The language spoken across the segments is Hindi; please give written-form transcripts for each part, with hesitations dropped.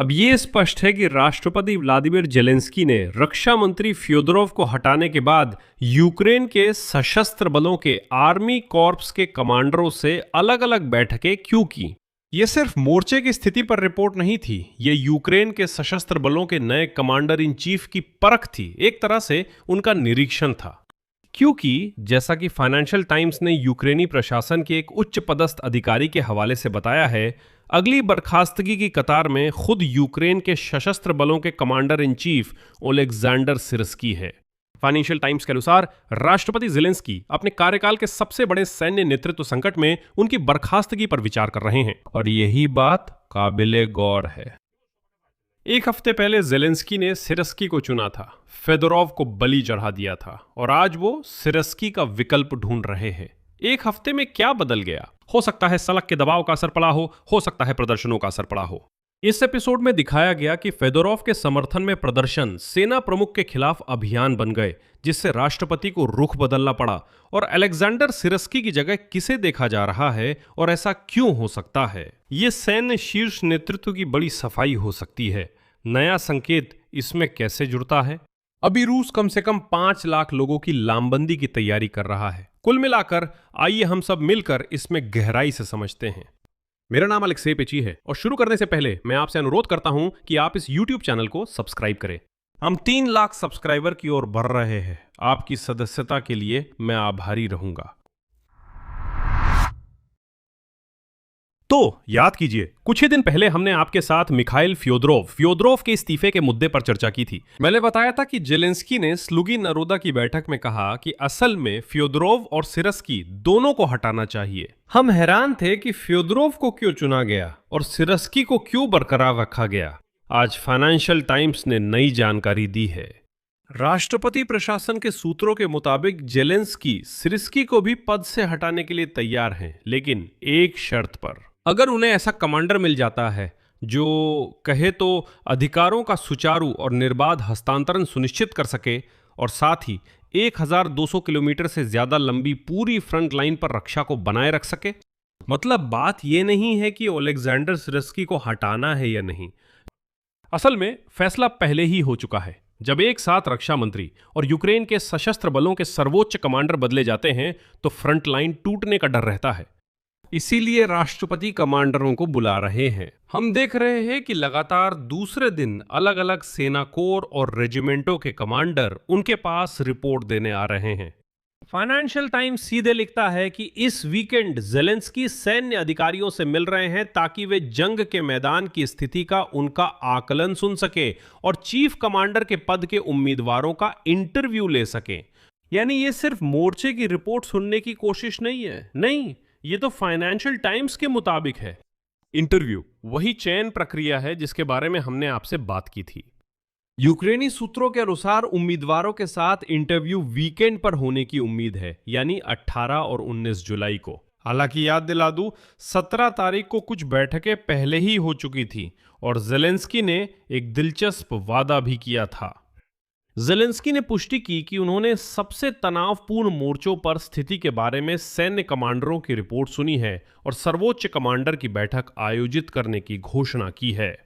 अब ये स्पष्ट है कि राष्ट्रपति व्लादिमीर जेलेंस्की ने रक्षा मंत्री फ्योदोरोव को हटाने के बाद यूक्रेन के सशस्त्र बलों के आर्मी कॉर्प्स के कमांडरों से अलग-अलग बैठकें क्यों की। ये सिर्फ मोर्चे की स्थिति पर रिपोर्ट नहीं थी, ये यूक्रेन के सशस्त्र बलों के नए कमांडर इन चीफ की परख थी, एक तरह से उनका निरीक्षण था। क्योंकि जैसा कि फाइनेंशियल टाइम्स ने यूक्रेनी प्रशासन के एक उच्च पदस्थ अधिकारी के हवाले से बताया है, अगली बर्खास्तगी की कतार में खुद यूक्रेन के सशस्त्र बलों के कमांडर इन चीफ ओलेक्जेंडर सिरस्की है। फाइनेंशियल टाइम्स के अनुसार राष्ट्रपति ज़ेलेंस्की अपने कार्यकाल के सबसे बड़े सैन्य नेतृत्व संकट में उनकी बर्खास्तगी पर विचार कर रहे हैं और यही बात काबिले गौर है। एक हफ्ते पहले ज़ेलेंस्की ने सिरस्की को चुना था, फेदोरोव को बलि चढ़ा दिया था और आज वो सिरस्की का विकल्प ढूंढ रहे हैं। एक हफ्ते में क्या बदल गया? हो सकता है सड़क के दबाव का असर पड़ा हो सकता है प्रदर्शनों का असर पड़ा हो। इस एपिसोड में दिखाया गया कि फेदोरोव के समर्थन में प्रदर्शन सेना प्रमुख के खिलाफ अभियान बन गए, जिससे राष्ट्रपति को रुख बदलना पड़ा और अलेक्जेंडर सिरस्की की जगह किसे देखा जा रहा है और ऐसा क्यों हो सकता है। ये सैन्य शीर्ष नेतृत्व की बड़ी सफाई हो सकती है। नया संकेत इसमें कैसे जुड़ता है? अभी रूस कम से कम 5 लाख लोगों की लामबंदी की तैयारी कर रहा है। कुल मिलाकर आइए हम सब मिलकर इसमें गहराई से समझते हैं। मेरा नाम अलेक्सेई पेची है और शुरू करने से पहले मैं आपसे अनुरोध करता हूं कि आप इस YouTube चैनल को सब्सक्राइब करें। हम 3 लाख सब्सक्राइबर की ओर बढ़ रहे हैं। आपकी सदस्यता के लिए मैं आभारी रहूंगा। तो याद कीजिए, कुछ ही दिन पहले हमने आपके साथ मिखाइल फ्योदोरोव के इस्तीफे के मुद्दे पर चर्चा की थी। मैंने बताया था कि जेलेंस्की ने स्लुगी नरोदा की बैठक में कहा कि असल में फ्योदोरोव और सिरस्की दोनों को हटाना चाहिए। हम हैरान थे कि फ्योदोरोव को क्यों चुना गया और सिरस्की को क्यों बरकरार रखा गया। आज फाइनेंशियल टाइम्स ने नई जानकारी दी है। राष्ट्रपति प्रशासन के सूत्रों के मुताबिक जेलेंस्की सिरस्की को भी पद से हटाने के लिए तैयार हैं, लेकिन एक शर्त पर। अगर उन्हें ऐसा कमांडर मिल जाता है जो कहे तो अधिकारों का सुचारू और निर्बाध हस्तांतरण सुनिश्चित कर सके और साथ ही 1200 किलोमीटर से ज्यादा लंबी पूरी फ्रंट लाइन पर रक्षा को बनाए रख सके। मतलब बात यह नहीं है कि ओलेक्जेंडर सिरस्की को हटाना है या नहीं। असल में फैसला पहले ही हो चुका है। जब एक साथ रक्षा मंत्री और यूक्रेन के सशस्त्र बलों के सर्वोच्च कमांडर बदले जाते हैं तो फ्रंट लाइन टूटने का डर रहता है। इसीलिए राष्ट्रपति कमांडरों को बुला रहे हैं। हम देख रहे हैं कि लगातार दूसरे दिन अलग अलग सेना कोर और रेजिमेंटों के कमांडर उनके पास रिपोर्ट देने आ रहे हैं। फाइनेंशियल टाइम्स सीधे लिखता है कि इस वीकेंड ज़ेलेंस्की सैन्य अधिकारियों से मिल रहे हैं ताकि वे जंग के मैदान की स्थिति का उनका आकलन सुन सके और चीफ कमांडर के पद के उम्मीदवारों का इंटरव्यू ले सके। यानी ये सिर्फ मोर्चे की रिपोर्ट सुनने की कोशिश नहीं है, नहीं, ये तो फाइनेंशियल टाइम्स के मुताबिक है। इंटरव्यू वही चयन प्रक्रिया है जिसके बारे में हमने आपसे बात की थी। यूक्रेनी सूत्रों के अनुसार उम्मीदवारों के साथ इंटरव्यू वीकेंड पर होने की उम्मीद है, यानी 18 और 19 जुलाई को। हालांकि याद दिला दूं, 17 तारीख को कुछ बैठकें पहले ही हो चुकी थी और ज़ेलेंस्की ने एक दिलचस्प वादा भी किया था। ज़ेलेंस्की ने पुष्टि की कि उन्होंने सबसे तनावपूर्ण मोर्चों पर स्थिति के बारे में सैन्य कमांडरों की रिपोर्ट सुनी है और सर्वोच्च कमांडर की बैठक आयोजित करने की घोषणा की है।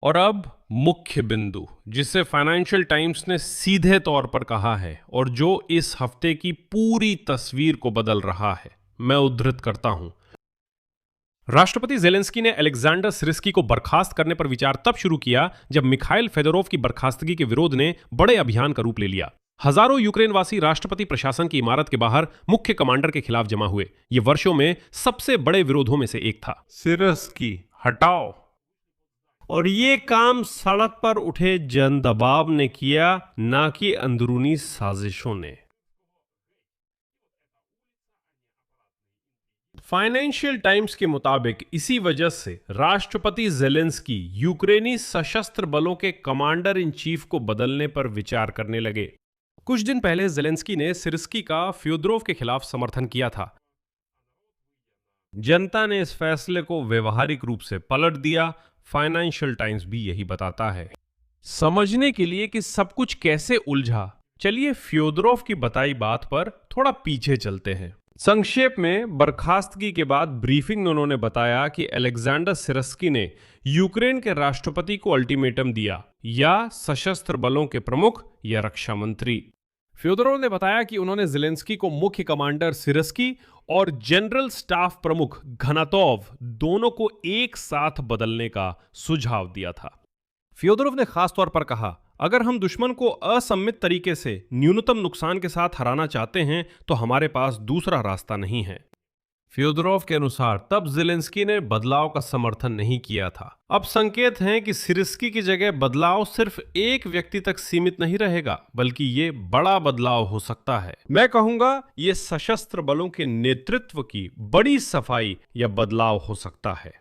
और अब मुख्य बिंदु, जिसे फाइनेंशियल टाइम्स ने सीधे तौर पर कहा है और जो इस हफ्ते की पूरी तस्वीर को बदल रहा है। मैं उद्धृत करता हूं। राष्ट्रपति ज़ेलेंस्की ने अलेक्जेंडर सिरस्की को बर्खास्त करने पर विचार तब शुरू किया जब मिखाइल फेदोरोव की बर्खास्तगी के विरोध ने बड़े अभियान का रूप ले लिया। हजारों यूक्रेनवासी राष्ट्रपति प्रशासन की इमारत के बाहर मुख्य कमांडर के खिलाफ जमा हुए। ये वर्षों में सबसे बड़े विरोधों में से एक था। सिरस्की हटाओ। और ये काम सड़क पर उठे जन दबाव ने किया, ना कि अंदरूनी साजिशों ने। फाइनेंशियल टाइम्स के मुताबिक इसी वजह से राष्ट्रपति ज़ेलेंस्की यूक्रेनी सशस्त्र बलों के कमांडर इन चीफ को बदलने पर विचार करने लगे। कुछ दिन पहले ज़ेलेंस्की ने सिरस्की का फ्योदोरोव के खिलाफ समर्थन किया था। जनता ने इस फैसले को व्यवहारिक रूप से पलट दिया। फाइनेंशियल टाइम्स भी यही बताता है। समझने के लिए कि सब कुछ कैसे उलझा, चलिए फ्योदोरोव की बताई बात पर थोड़ा पीछे चलते हैं। संक्षेप में बर्खास्तगी के बाद ब्रीफिंग में उन्होंने बताया कि अलेक्जेंडर सिरस्की ने यूक्रेन के राष्ट्रपति को अल्टीमेटम दिया, या सशस्त्र बलों के प्रमुख या रक्षा मंत्री। फ्योदोरोव ने बताया कि उन्होंने ज़ेलेंस्की को मुख्य कमांडर सिरस्की और जनरल स्टाफ प्रमुख घनातोव दोनों को एक साथ बदलने का सुझाव दिया था। फ्योदोरोव ने खास तौर पर कहा, अगर हम दुश्मन को असम्मित तरीके से न्यूनतम नुकसान के साथ हराना चाहते हैं तो हमारे पास दूसरा रास्ता नहीं है। फ्योदोरोव के अनुसार तब ज़ेलेंस्की ने बदलाव का समर्थन नहीं किया था। अब संकेत हैं कि सिरस्की की जगह बदलाव सिर्फ एक व्यक्ति तक सीमित नहीं रहेगा, बल्कि ये बड़ा बदलाव हो सकता है। मैं कहूंगा ये सशस्त्र बलों के नेतृत्व की बड़ी सफाई या बदलाव हो सकता है।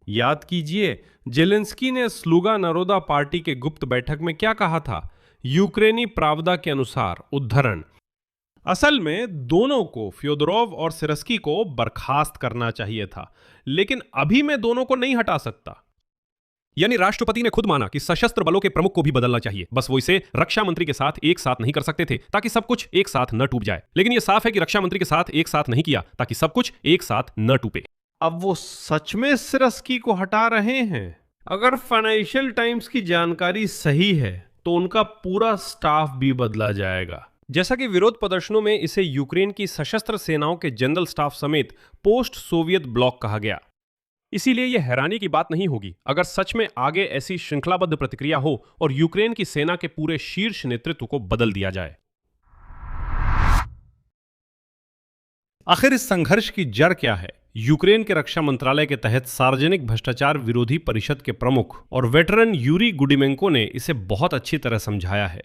याद कीजिए, ज़ेलेंस्की ने स्लुगा नारोदा पार्टी के गुप्त बैठक में क्या कहा था? यूक्रेनी प्रावदा के अनुसार, उद्धरण, असल में दोनों को, फ्योदोरोव और सिरस्की को, बर्खास्त करना चाहिए था, लेकिन अभी मैं दोनों को नहीं हटा सकता। यानी राष्ट्रपति ने खुद माना कि सशस्त्र बलों के प्रमुख को भी बदलना चाहिए, बस वो इसे रक्षा मंत्री के साथ एक साथ नहीं कर सकते थे ताकि सब कुछ एक साथ न टूट जाए। लेकिन ये साफ है कि रक्षा मंत्री के साथ एक साथ नहीं किया ताकि सब कुछ एक साथ न टूटे। अब वो सच में सिरस्की को हटा रहे हैं? अगर फाइनेंशियल टाइम्स की जानकारी सही है तो उनका पूरा स्टाफ भी बदला जाएगा। जैसा कि विरोध प्रदर्शनों में इसे यूक्रेन की सशस्त्र सेनाओं के जनरल स्टाफ समेत पोस्ट सोवियत ब्लॉक कहा गया। इसीलिए यह हैरानी की बात नहीं होगी अगर सच में आगे ऐसी श्रृंखलाबद्ध प्रतिक्रिया हो और यूक्रेन की सेना के पूरे शीर्ष नेतृत्व को बदल दिया जाए। आखिर इस संघर्ष की जड़ क्या है? यूक्रेन के रक्षा मंत्रालय के तहत सार्वजनिक भ्रष्टाचार विरोधी परिषद के प्रमुख और वेटरन यूरी गुडिमेंको ने इसे बहुत अच्छी तरह समझाया है।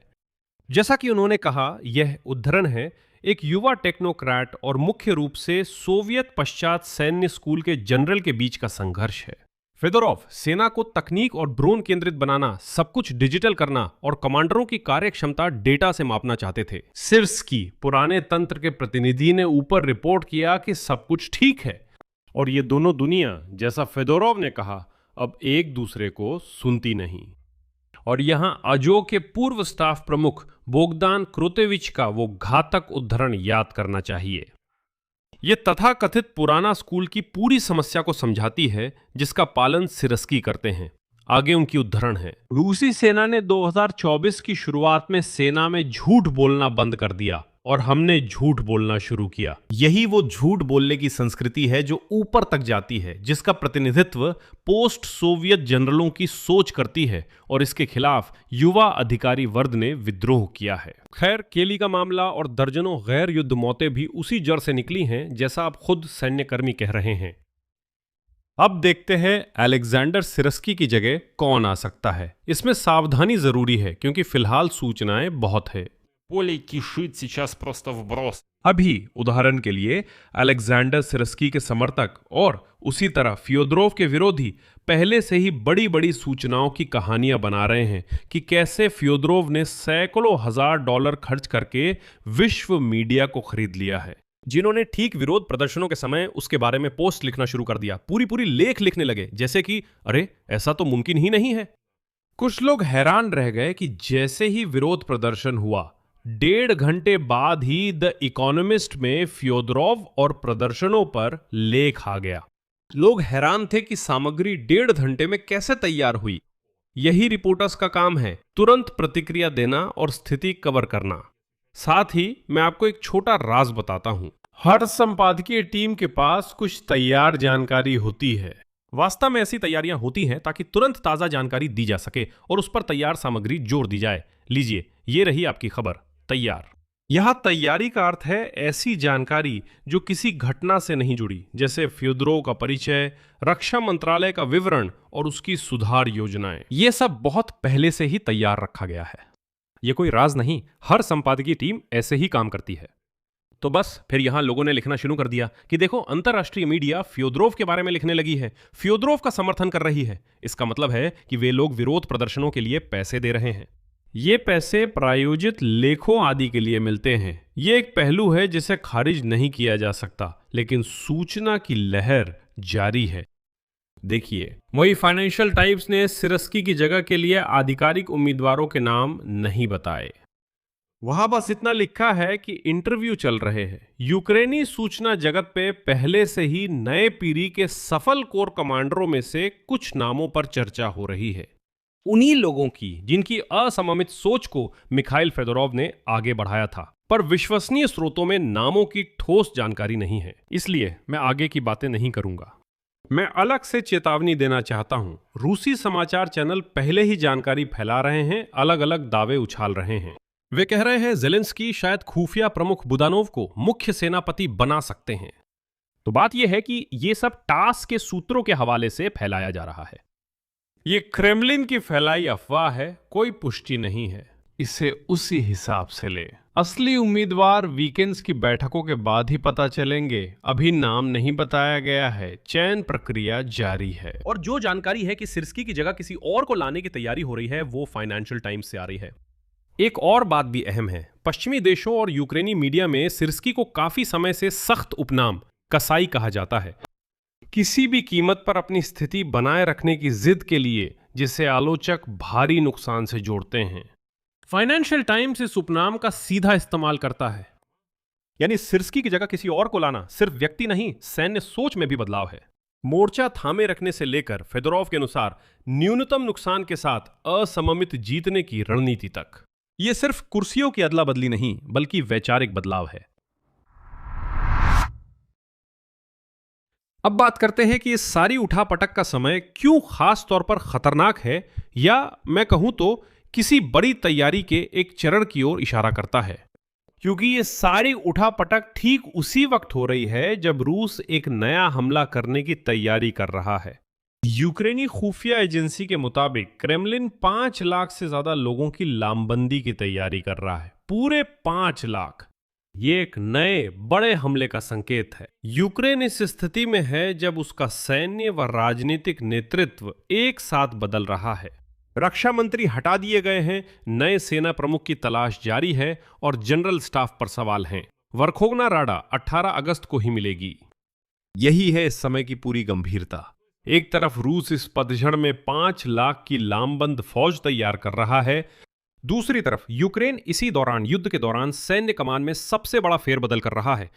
जैसा कि उन्होंने कहा, यह उद्धरण है, एक युवा टेक्नोक्रेट और मुख्य रूप से सोवियत पश्चात सैन्य स्कूल के जनरल के बीच का संघर्ष है। फेदोरोव सेना को तकनीक और ड्रोन केंद्रित बनाना, सब कुछ डिजिटल करना और कमांडरों की कार्यक्षमता डेटा से मापना चाहते थे। सिरस्की, पुराने तंत्र के प्रतिनिधि, ने ऊपर रिपोर्ट किया कि सब कुछ ठीक है, और ये दोनों दुनिया, जैसा फेदोरोव ने कहा, अब एक दूसरे को सुनती नहीं। और यहां अजो के पूर्व स्टाफ प्रमुख बोगदान क्रोतेविच का वो घातक उद्धरण याद करना चाहिए। ये तथाकथित पुराना स्कूल की पूरी समस्या को समझाती है जिसका पालन सिरस्की करते हैं। आगे उनकी उद्धरण है, रूसी सेना ने 2024 की शुरुआत में सेना में झूठ बोलना बंद कर दिया और हमने झूठ बोलना शुरू किया। यही वो झूठ बोलने की संस्कृति है जो ऊपर तक जाती है, जिसका प्रतिनिधित्व पोस्ट सोवियत जनरलों की सोच करती है, और इसके खिलाफ युवा अधिकारी वर्ग ने विद्रोह किया है। खैर, केली का मामला और दर्जनों गैर युद्ध मौतें भी उसी जड़ से निकली हैं, जैसा आप खुद सैन्यकर्मी कह रहे हैं। अब देखते हैं अलेक्जेंडर सिरस्की की जगह कौन आ सकता है। इसमें सावधानी जरूरी है क्योंकि फिलहाल सूचनाएं बहुत है। Поле кишит сейчас просто вброс. अभी उदाहरण के लिए अलेक्जेंडर सिरस्की के समर्थक और उसी तरह फ्योदोरोव के विरोधी पहले से ही बड़ी बड़ी सूचनाओं की कहानियां बना रहे हैं कि कैसे फ्योदोरोव ने सैकड़ों हजार डॉलर खर्च करके विश्व मीडिया को खरीद लिया है, जिन्होंने ठीक विरोध प्रदर्शनों के समय उसके बारे में पोस्ट लिखना शुरू कर दिया, पूरी पूरी लेख लिखने लगे, जैसे कि अरे ऐसा तो मुमकिन ही नहीं है। कुछ लोग हैरान रह गए कि जैसे ही विरोध प्रदर्शन हुआ, 1.5 घंटे बाद ही द इकोनॉमिस्ट में फ्योदोरोव और प्रदर्शनों पर लेख आ गया। लोग हैरान थे कि सामग्री 1.5 घंटे में कैसे तैयार हुई। यही रिपोर्टर्स का काम है, तुरंत प्रतिक्रिया देना और स्थिति कवर करना। साथ ही मैं आपको एक छोटा राज बताता हूं, हर संपादकीय टीम के पास कुछ तैयार जानकारी होती है। वास्तव में ऐसी तैयारियां होती हैं ताकि तुरंत ताजा जानकारी दी जा सके और उस पर तैयार सामग्री जोड़ दी जाए। लीजिए, ये रही आपकी खबर तैयार। यहां तैयारी का अर्थ है ऐसी जानकारी जो किसी घटना से नहीं जुड़ी, जैसे फ्योदोरोव का परिचय, रक्षा मंत्रालय का विवरण और उसकी सुधार योजनाएं। ये सब बहुत पहले से ही तैयार रखा गया है। ये कोई राज नहीं, हर संपादकीय टीम ऐसे ही काम करती है। तो बस फिर यहां लोगों ने लिखना शुरू कर दिया कि देखो, अंतरराष्ट्रीय मीडिया फ्योदोरोव के बारे में लिखने लगी है, फ्योदोरोव का समर्थन कर रही है। इसका मतलब है कि वे लोग विरोध प्रदर्शनों के लिए पैसे दे रहे हैं। ये पैसे प्रायोजित लेखों आदि के लिए मिलते हैं। ये एक पहलू है जिसे खारिज नहीं किया जा सकता, लेकिन सूचना की लहर जारी है। देखिए, वही फाइनेंशियल टाइम्स ने सिरस्की की जगह के लिए आधिकारिक उम्मीदवारों के नाम नहीं बताए। वहां बस इतना लिखा है कि इंटरव्यू चल रहे हैं। यूक्रेनी सूचना जगत पे पहले से ही नए पीढ़ी के सफल कोर कमांडरों में से कुछ नामों पर चर्चा हो रही है, उन्हीं लोगों की जिनकी असममित सोच को मिखाइल फेदोरोव ने आगे बढ़ाया था। पर विश्वसनीय स्रोतों में नामों की ठोस जानकारी नहीं है, इसलिए मैं आगे की बातें नहीं करूंगा। मैं अलग से चेतावनी देना चाहता हूं, रूसी समाचार चैनल पहले ही जानकारी फैला रहे हैं, अलग अलग दावे उछाल रहे हैं। वे कह रहे हैं जेलेंस्की शायद खुफिया प्रमुख बुदानोव को मुख्य सेनापति बना सकते हैं। तो बात यह है कि ये सब टास के सूत्रों के हवाले से फैलाया जा रहा है। ये क्रेमलिन की फैलाई अफवाह है, कोई पुष्टि नहीं है। इसे उसी हिसाब से ले। असली उम्मीदवार वीकेंड्स की बैठकों के बाद ही पता चलेंगे। अभी नाम नहीं बताया गया है, चयन प्रक्रिया जारी है। और जो जानकारी है कि सिर्स्की की जगह किसी और को लाने की तैयारी हो रही है, वो फाइनेंशियल टाइम्स से आ रही है। एक और बात भी अहम है, पश्चिमी देशों और यूक्रेनी मीडिया में सिर्स्की को काफी समय से सख्त उपनाम कसाई कहा जाता है, किसी भी कीमत पर अपनी स्थिति बनाए रखने की जिद के लिए, जिसे आलोचक भारी नुकसान से जोड़ते हैं। फाइनेंशियल टाइम्स इस उपनाम का सीधा इस्तेमाल करता है, यानी सिर्स्की की जगह किसी और को लाना सिर्फ व्यक्ति नहीं, सैन्य सोच में भी बदलाव है। मोर्चा थामे रखने से लेकर फेदोरोव के अनुसार न्यूनतम नुकसान के साथ असममित जीतने की रणनीति तक। यह सिर्फ कुर्सियों की अदला बदली नहीं, बल्कि वैचारिक बदलाव है। अब बात करते हैं कि इस सारी उठापटक का समय क्यों खास तौर पर खतरनाक है, या मैं कहूं तो किसी बड़ी तैयारी के एक चरण की ओर इशारा करता है। क्योंकि ये सारी उठापटक ठीक उसी वक्त हो रही है जब रूस एक नया हमला करने की तैयारी कर रहा है। यूक्रेनी खुफिया एजेंसी के मुताबिक क्रेमलिन 5 लाख से ज्यादा लोगों की लामबंदी की तैयारी कर रहा है, पूरे 5 लाख। ये एक नए बड़े हमले का संकेत है। यूक्रेन इस स्थिति में है जब उसका सैन्य व राजनीतिक नेतृत्व एक साथ बदल रहा है। रक्षा मंत्री हटा दिए गए हैं, नए सेना प्रमुख की तलाश जारी है और जनरल स्टाफ पर सवाल हैं। वर्खोगना राडा 18 अगस्त को ही मिलेगी। यही है इस समय की पूरी गंभीरता। एक तरफ रूस इस पतझड़ में 5 लाख की लामबंद फौज तैयार कर रहा है, दूसरी तरफ यूक्रेन इसी दौरान, युद्ध के दौरान, सैन्य कमान में सबसे बड़ा फेरबदल कर रहा है।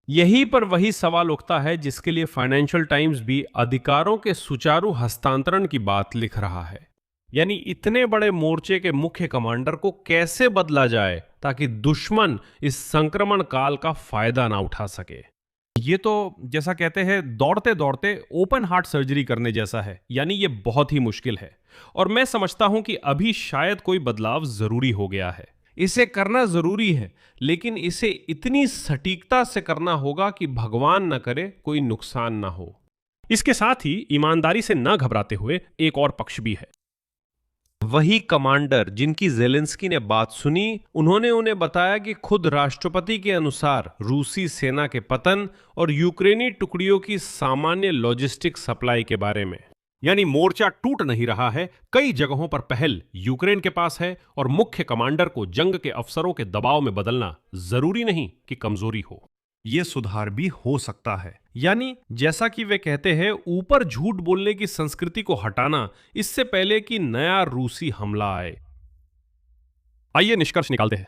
यहीं पर वही सवाल उठता है जिसके लिए फाइनेंशियल टाइम्स भी अधिकारों के सुचारू हस्तांतरण की बात लिख रहा है। यानी इतने बड़े मोर्चे के मुख्य कमांडर को कैसे बदला जाए ताकि दुश्मन इस संक्रमण काल का फायदा ना उठा सके। ये तो जैसा कहते हैं दौड़ते दौड़ते ओपन हार्ट सर्जरी करने जैसा है, यानी ये बहुत ही मुश्किल है। और मैं समझता हूं कि अभी शायद कोई बदलाव जरूरी हो गया है। इसे करना जरूरी है, लेकिन इसे इतनी सटीकता से करना होगा कि भगवान न करे कोई नुकसान ना हो। इसके साथ ही ईमानदारी से न घबराते हुए एक और पक्ष भी है। वही कमांडर जिनकी जेलेंस्की ने बात सुनी, उन्होंने उन्हें बताया कि खुद राष्ट्रपति के अनुसार रूसी सेना के पतन और यूक्रेनी टुकड़ियों की सामान्य लॉजिस्टिक सप्लाई के बारे में। यानी मोर्चा टूट नहीं रहा है, कई जगहों पर पहल यूक्रेन के पास है और मुख्य कमांडर को जंग के अफसरों के दबाव में बदलना जरूरी नहीं कि कमजोरी हो, यह सुधार भी हो सकता है। यानी जैसा कि वे कहते हैं, ऊपर झूठ बोलने की संस्कृति को हटाना इससे पहले कि नया रूसी हमला आए। आइए निष्कर्ष निकालते हैं।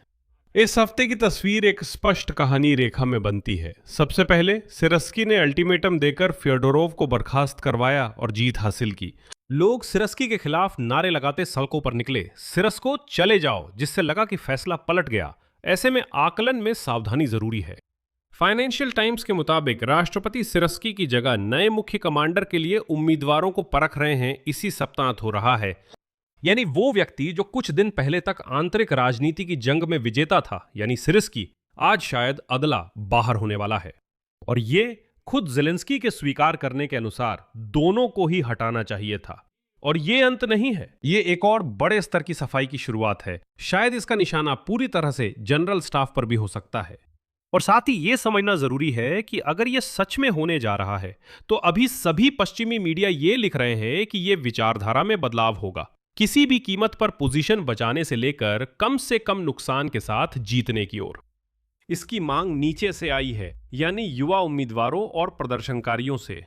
इस हफ्ते की तस्वीर एक स्पष्ट कहानी रेखा में बनती है। सबसे पहले सिरस्की ने अल्टीमेटम देकर फ्योडोरोव को बर्खास्त करवाया और जीत हासिल की। लोग सिरस्की के खिलाफ नारे लगाते सड़कों पर निकले, सिरस्को चले जाओ, जिससे लगा कि फैसला पलट गया। ऐसे में आकलन में सावधानी जरूरी है। फाइनेंशियल टाइम्स के मुताबिक राष्ट्रपति सिरस्की की जगह नए मुख्य कमांडर के लिए उम्मीदवारों को परख रहे हैं, इसी सप्ताह हो रहा है। यानी वो व्यक्ति जो कुछ दिन पहले तक आंतरिक राजनीति की जंग में विजेता था, यानी सिरस्की, आज शायद अदला बाहर होने वाला है। और ये खुद जेलेंस्की के स्वीकार करने के अनुसार दोनों को ही हटाना चाहिए था। और ये अंत नहीं है, ये एक और बड़े स्तर की सफाई की शुरुआत है। शायद इसका निशाना पूरी तरह से जनरल स्टाफ पर भी हो सकता है। और साथ ही यह समझना जरूरी है कि अगर यह सच में होने जा रहा है, तो अभी सभी पश्चिमी मीडिया ये लिख रहे हैं कि यह विचारधारा में बदलाव होगा, किसी भी कीमत पर पोजीशन बचाने से लेकर कम से कम नुकसान के साथ जीतने की ओर। इसकी मांग नीचे से आई है, यानी युवा उम्मीदवारों और प्रदर्शनकारियों से।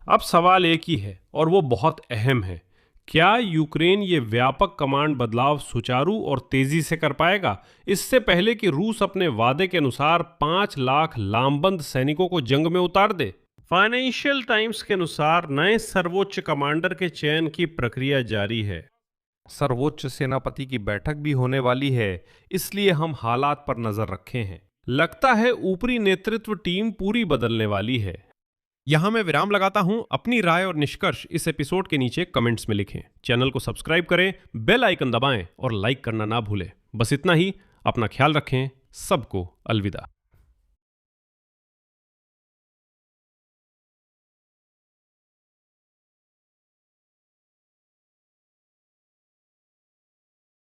अब सवाल एक ही है और वो बहुत अहम है, क्या यूक्रेन ये व्यापक कमांड बदलाव सुचारू और तेजी से कर पाएगा, इससे पहले कि रूस अपने वादे के अनुसार 5 लाख लामबंद सैनिकों को जंग में उतार दे? फाइनेंशियल टाइम्स के अनुसार नए सर्वोच्च कमांडर के चयन की प्रक्रिया जारी है। सर्वोच्च सेनापति की बैठक भी होने वाली है, इसलिए हम हालात पर नजर रखे हैं। लगता है ऊपरी नेतृत्व टीम पूरी बदलने वाली है। यहां मैं विराम लगाता हूं। अपनी राय और निष्कर्ष इस एपिसोड के नीचे कमेंट्स में लिखें। चैनल को सब्सक्राइब करें, बेल आइकन दबाएं और लाइक करना ना भूलें। बस इतना ही। अपना ख्याल रखें। सबको अलविदा।